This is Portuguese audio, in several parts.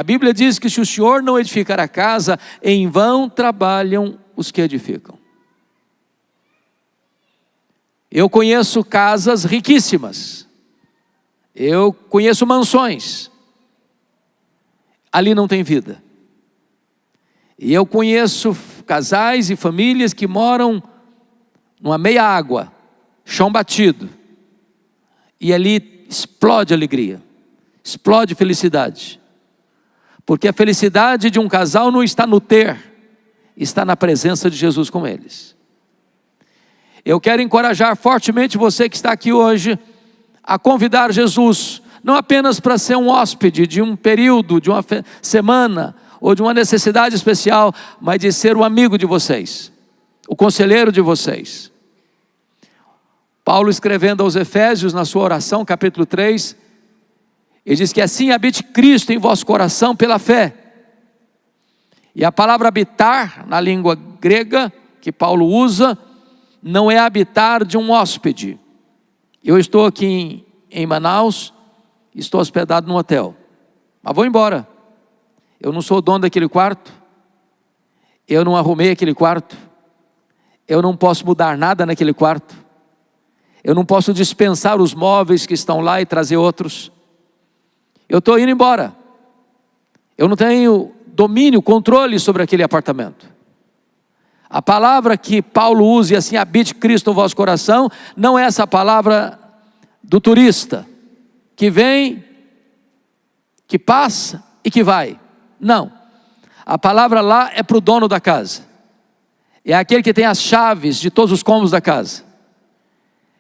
A Bíblia diz que se o Senhor não edificar a casa, em vão trabalham os que edificam. Eu conheço casas riquíssimas. Eu conheço mansões. Ali não tem vida. E eu conheço casais e famílias que moram numa meia água, chão batido. E ali explode alegria, explode felicidade. Porque a felicidade de um casal não está no ter, está na presença de Jesus com eles. Eu quero encorajar fortemente você que está aqui hoje a convidar Jesus, não apenas para ser um hóspede de um período, de uma semana, ou de uma necessidade especial, mas de ser o amigo de vocês, o conselheiro de vocês. Paulo, escrevendo aos Efésios, na sua oração, capítulo 3, ele diz que assim habite Cristo em vosso coração pela fé. E a palavra habitar, na língua grega, que Paulo usa, não é habitar de um hóspede. Eu estou aqui em Manaus, estou hospedado num hotel, mas vou embora. Eu não sou o dono daquele quarto, eu não arrumei aquele quarto, eu não posso mudar nada naquele quarto, eu não posso dispensar os móveis que estão lá e trazer outros. Eu estou indo embora. Eu não tenho domínio, controle sobre aquele apartamento. A palavra que Paulo usa, e assim habite Cristo no vosso coração, não é essa palavra do turista, que vem, que passa e que vai. Não. A palavra lá é para o dono da casa. É aquele que tem as chaves de todos os cômodos da casa.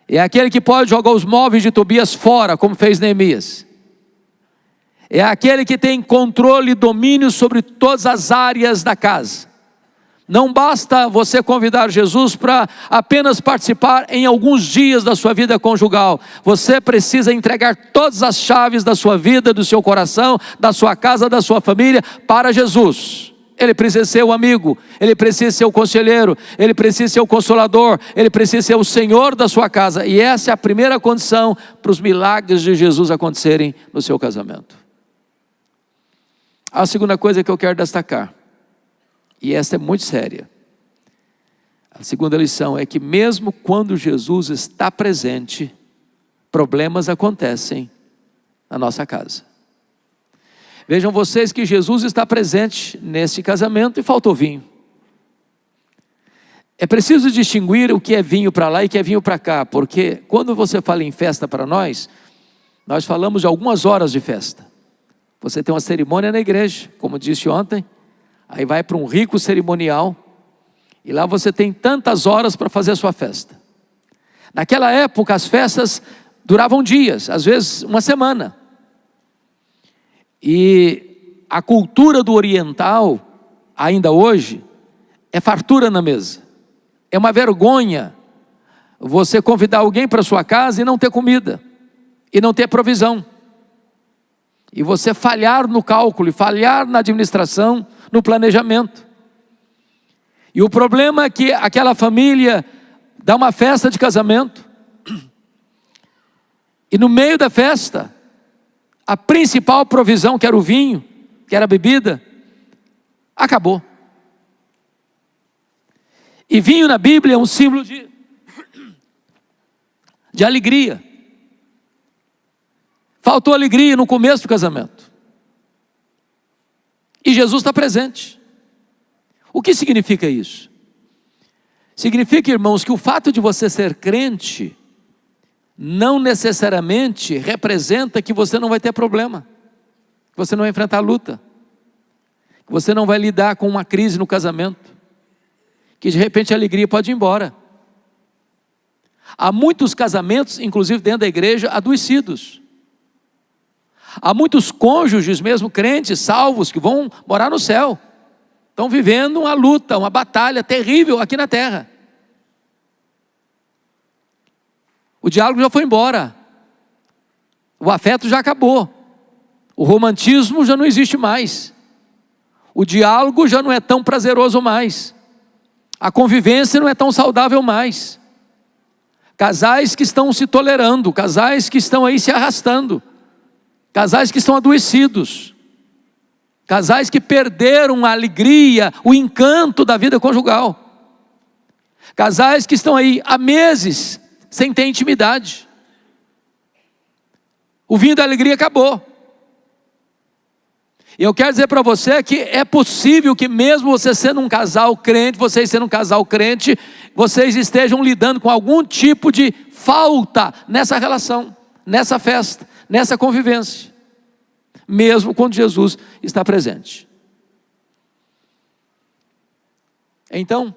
É aquele que pode jogar os móveis de Tobias fora, como fez Neemias. É aquele que tem controle e domínio sobre todas as áreas da casa. Não basta você convidar Jesus para apenas participar em alguns dias da sua vida conjugal. Você precisa entregar todas as chaves da sua vida, do seu coração, da sua casa, da sua família para Jesus. Ele precisa ser o amigo, ele precisa ser o conselheiro, ele precisa ser o consolador, ele precisa ser o Senhor da sua casa. E essa é a primeira condição para os milagres de Jesus acontecerem no seu casamento. A segunda coisa que eu quero destacar, e essa é muito séria. A segunda lição é que mesmo quando Jesus está presente, problemas acontecem na nossa casa. Vejam vocês que Jesus está presente nesse casamento e faltou vinho. É preciso distinguir o que é vinho para lá e o que é vinho para cá, porque quando você fala em festa para nós falamos de algumas horas de festa. Você tem uma cerimônia na igreja, como disse ontem, aí vai para um rico cerimonial, e lá você tem tantas horas para fazer a sua festa. Naquela época as festas duravam dias, às vezes uma semana. E a cultura do oriental, ainda hoje, é fartura na mesa. É uma vergonha você convidar alguém para sua casa e não ter comida, e não ter provisão. E você falhar no cálculo, e falhar na administração, no planejamento. E o problema é que aquela família dá uma festa de casamento, e no meio da festa, a principal provisão, que era o vinho, que era a bebida, acabou. E vinho na Bíblia é um símbolo de alegria. Faltou alegria no começo do casamento. E Jesus está presente. O que significa isso? Significa, irmãos, que o fato de você ser crente não necessariamente representa que você não vai ter problema, que você não vai enfrentar luta, que você não vai lidar com uma crise no casamento, que de repente a alegria pode ir embora. Há muitos casamentos, inclusive dentro da igreja, adoecidos. Há muitos cônjuges, mesmo crentes, salvos, que vão morar no céu. Estão vivendo uma luta, uma batalha terrível aqui na terra. O diálogo já foi embora. O afeto já acabou. O romantismo já não existe mais. O diálogo já não é tão prazeroso mais. A convivência não é tão saudável mais. Casais que estão se tolerando, casais que estão aí se arrastando, casais que estão adoecidos. Casais que perderam a alegria, o encanto da vida conjugal. Casais que estão aí há meses sem ter intimidade. O vinho da alegria acabou. E eu quero dizer para você que é possível que mesmo você sendo um casal crente, vocês sendo um casal crente, vocês estejam lidando com algum tipo de falta nessa relação, nessa festa, nessa convivência. Mesmo quando Jesus está presente. Então,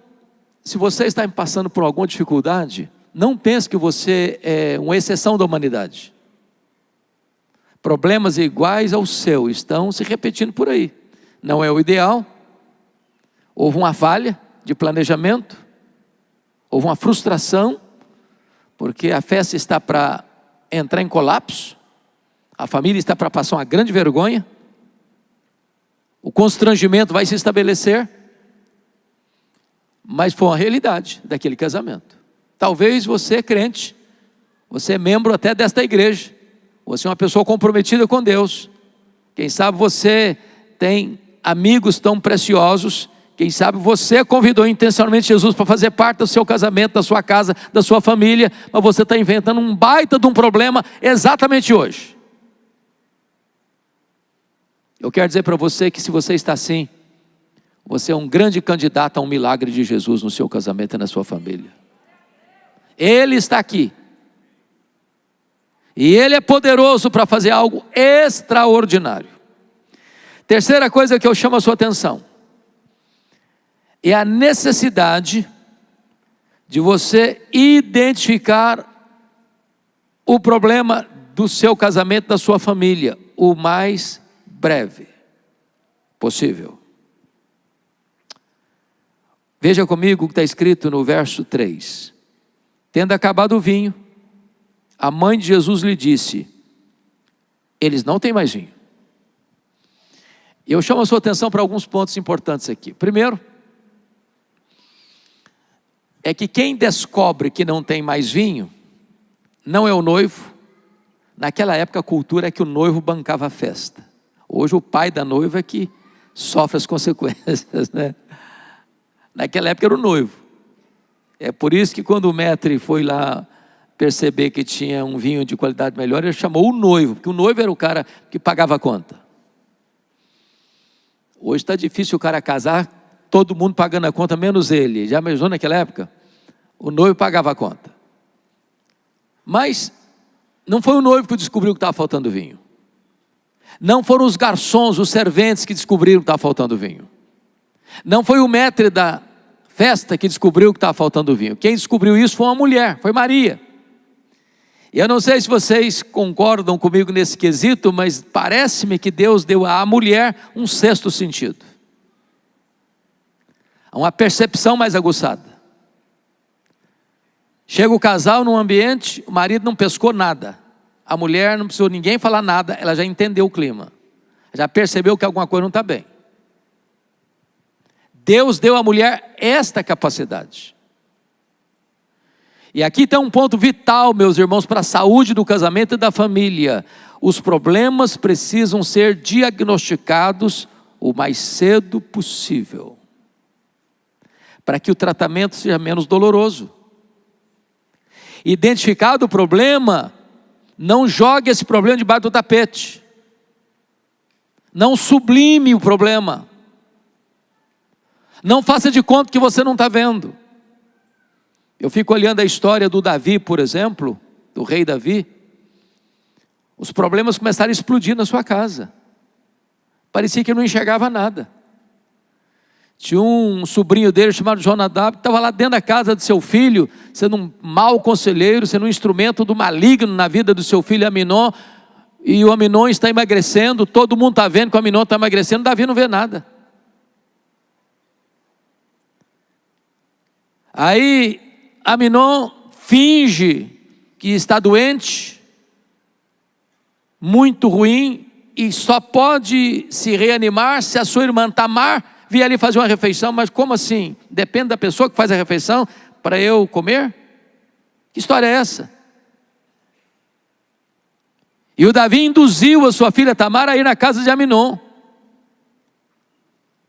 se você está passando por alguma dificuldade, não pense que você é uma exceção da humanidade. Problemas iguais ao seu estão se repetindo por aí. Não é o ideal. Houve uma falha de planejamento. Houve uma frustração, porque a festa está para entrar em colapso. A família está para passar uma grande vergonha. O constrangimento vai se estabelecer. Mas foi uma realidade daquele casamento. Talvez você é crente, você é membro até desta igreja, você é uma pessoa comprometida com Deus. Quem sabe você tem amigos tão preciosos. Quem sabe você convidou intencionalmente Jesus para fazer parte do seu casamento, da sua casa, da sua família, mas você está inventando um baita de um problema exatamente hoje. Eu quero dizer para você que se você está assim, você é um grande candidato a um milagre de Jesus no seu casamento e na sua família. Ele está aqui. E Ele é poderoso para fazer algo extraordinário. Terceira coisa que eu chamo a sua atenção é a necessidade de você identificar o problema do seu casamento, da sua família, o mais breve possível. Veja comigo o que está escrito no verso 3. Tendo acabado o vinho, a mãe de Jesus lhe disse: eles não têm mais vinho. Eu chamo a sua atenção para alguns pontos importantes aqui. Primeiro, é que quem descobre que não tem mais vinho, não é o noivo. Naquela época a cultura é que o noivo bancava a festa. Hoje o pai da noiva é que sofre as consequências, né? Naquela época era o noivo. É por isso que quando o maître foi lá perceber que tinha um vinho de qualidade melhor, ele chamou o noivo, porque o noivo era o cara que pagava a conta. Hoje está difícil o cara casar, todo mundo pagando a conta, menos ele. Já imaginou naquela época? O noivo pagava a conta. Mas não foi o noivo que descobriu que estava faltando vinho. Não foram os garçons, os serventes que descobriram que estava faltando vinho. Não foi o maître da festa que descobriu que estava faltando vinho. Quem descobriu isso foi uma mulher, foi Maria. E eu não sei se vocês concordam comigo nesse quesito, mas parece-me que Deus deu à mulher um sexto sentido. Uma percepção mais aguçada. Chega o casal num ambiente, o marido não pescou nada. A mulher não precisou ninguém falar nada, ela já entendeu o clima. Já percebeu que alguma coisa não está bem. Deus deu à mulher esta capacidade. E aqui tem um ponto vital, meus irmãos, para a saúde do casamento e da família. Os problemas precisam ser diagnosticados o mais cedo possível, para que o tratamento seja menos doloroso. Identificado o problema, não jogue esse problema debaixo do tapete. Não sublime o problema. Não faça de conta que você não está vendo. Eu fico olhando a história do Davi, por exemplo, do rei Davi. Os problemas começaram a explodir na sua casa. Parecia que não enxergava nada. Tinha um sobrinho dele chamado Jonadab, que estava lá dentro da casa do seu filho, sendo um mau conselheiro, sendo um instrumento do maligno na vida do seu filho Aminon. E o Aminon está emagrecendo, todo mundo está vendo que o Aminon está emagrecendo, Davi não vê nada. Aí Aminon finge que está doente, muito ruim, e só pode se reanimar se a sua irmã Tamar vier ali fazer uma refeição. Mas como assim? Depende da pessoa que faz a refeição para eu comer? Que história é essa? E o Davi induziu a sua filha Tamar a ir na casa de Aminon.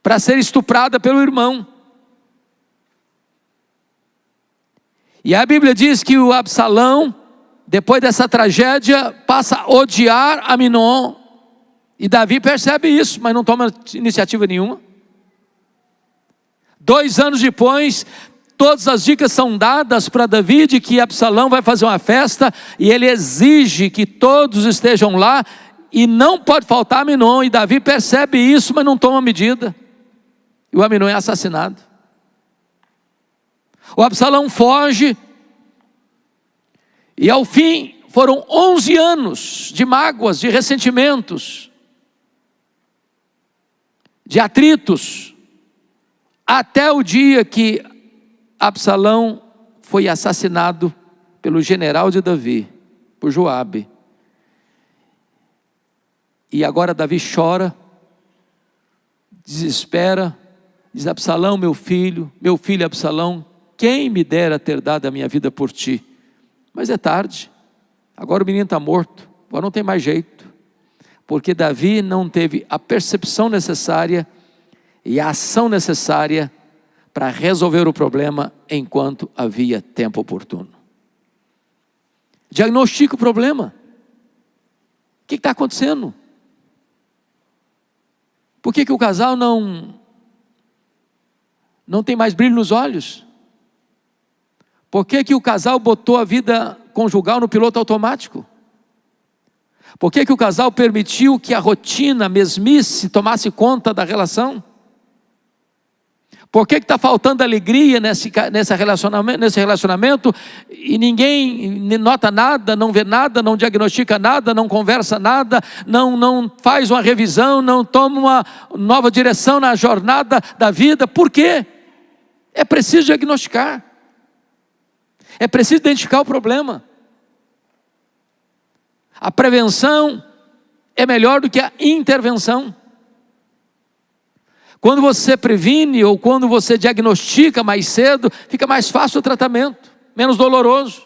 para ser estuprada pelo irmão. E a Bíblia diz que o Absalão, depois dessa tragédia, passa a odiar Aminon. E Davi percebe isso, mas não toma iniciativa nenhuma. 2 anos depois, todas as dicas são dadas para Davi de que Absalão vai fazer uma festa, e ele exige que todos estejam lá, e não pode faltar Aminon. E Davi percebe isso, mas não toma medida. E o Aminon é assassinado. O Absalão foge, e ao fim foram 11 anos de mágoas, de ressentimentos, de atritos, até o dia que Absalão foi assassinado pelo general de Davi, por Joabe. E agora Davi chora, desespera, diz: Absalão, meu filho Absalão, quem me dera ter dado a minha vida por ti. Mas é tarde, agora o menino está morto, agora não tem mais jeito, porque Davi não teve a percepção necessária e a ação necessária para resolver o problema enquanto havia tempo oportuno. Diagnostica o problema. O que está acontecendo? Por que o casal não tem mais brilho nos olhos? Por que o casal botou a vida conjugal no piloto automático? Por que o casal permitiu que a rotina, a mesmice, tomasse conta da relação? Por que está faltando alegria nesse relacionamento e ninguém nota nada, não vê nada, não diagnostica nada, não conversa nada, não faz uma revisão, não toma uma nova direção na jornada da vida? Por quê? É preciso diagnosticar. É preciso identificar o problema. A prevenção é melhor do que a intervenção. Quando você previne ou quando você diagnostica mais cedo, fica mais fácil o tratamento, menos doloroso.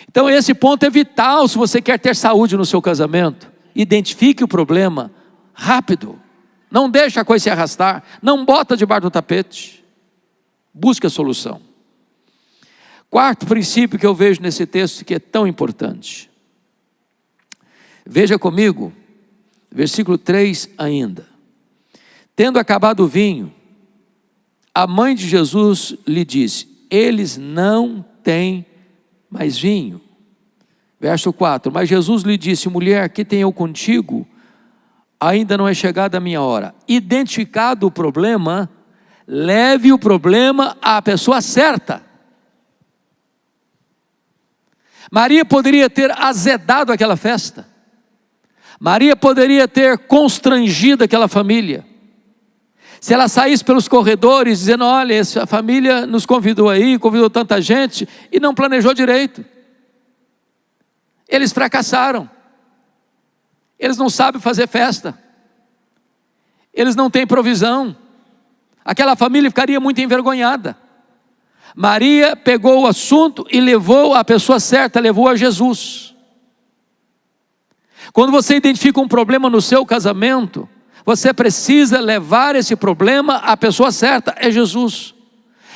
Então esse ponto é vital se você quer ter saúde no seu casamento. Identifique o problema rápido. Não deixe a coisa se arrastar. Não bota debaixo do tapete. Busque a solução. Quarto princípio que eu vejo nesse texto que é tão importante. Veja comigo, versículo 3 ainda. Tendo acabado o vinho, a mãe de Jesus lhe disse: eles não têm mais vinho. Verso 4, mas Jesus lhe disse: mulher, que tenho eu contigo? Ainda não é chegada a minha hora. Identificado o problema, leve o problema à pessoa certa. Maria poderia ter azedado aquela festa. Maria poderia ter constrangido aquela família. Se ela saísse pelos corredores dizendo: olha, essa família nos convidou aí, convidou tanta gente e não planejou direito. Eles fracassaram. Eles não sabem fazer festa. Eles não têm provisão. Aquela família ficaria muito envergonhada. Maria pegou o assunto e levou a pessoa certa, levou a Jesus. Quando você identifica um problema no seu casamento, você precisa levar esse problema à pessoa certa, é Jesus.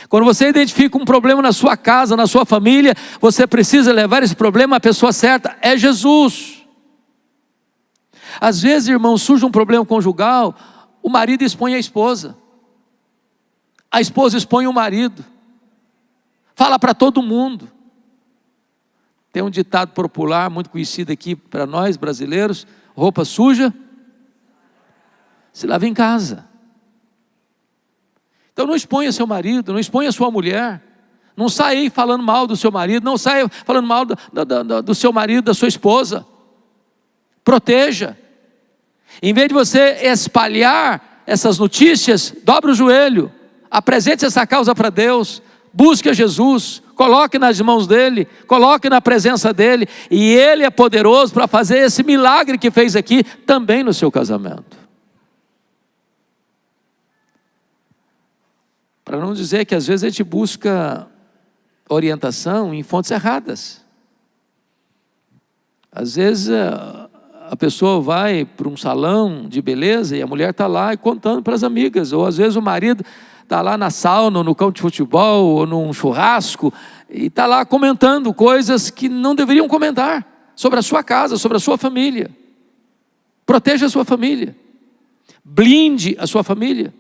Quando você identifica um problema na sua casa, na sua família, você precisa levar esse problema à pessoa certa, é Jesus. Às vezes, irmãos, surge um problema conjugal, o marido expõe a esposa expõe o marido, fala para todo mundo. Tem um ditado popular muito conhecido aqui para nós brasileiros: roupa suja se lava em casa. Então não exponha seu marido, não exponha sua mulher. Não saia aí falando mal do seu marido, não saia falando mal do seu marido, da sua esposa. Proteja. Em vez de você espalhar essas notícias, dobre o joelho, apresente essa causa para Deus, busque a Jesus, coloque nas mãos dele, coloque na presença dele, e ele é poderoso para fazer esse milagre que fez aqui também no seu casamento. Para não dizer que às vezes a gente busca orientação em fontes erradas. Às vezes a pessoa vai para um salão de beleza e a mulher está lá contando para as amigas, ou às vezes o marido está lá na sauna, ou no campo de futebol, ou num churrasco, e está lá comentando coisas que não deveriam comentar, sobre a sua casa, sobre a sua família. Proteja a sua família, blinde a sua família.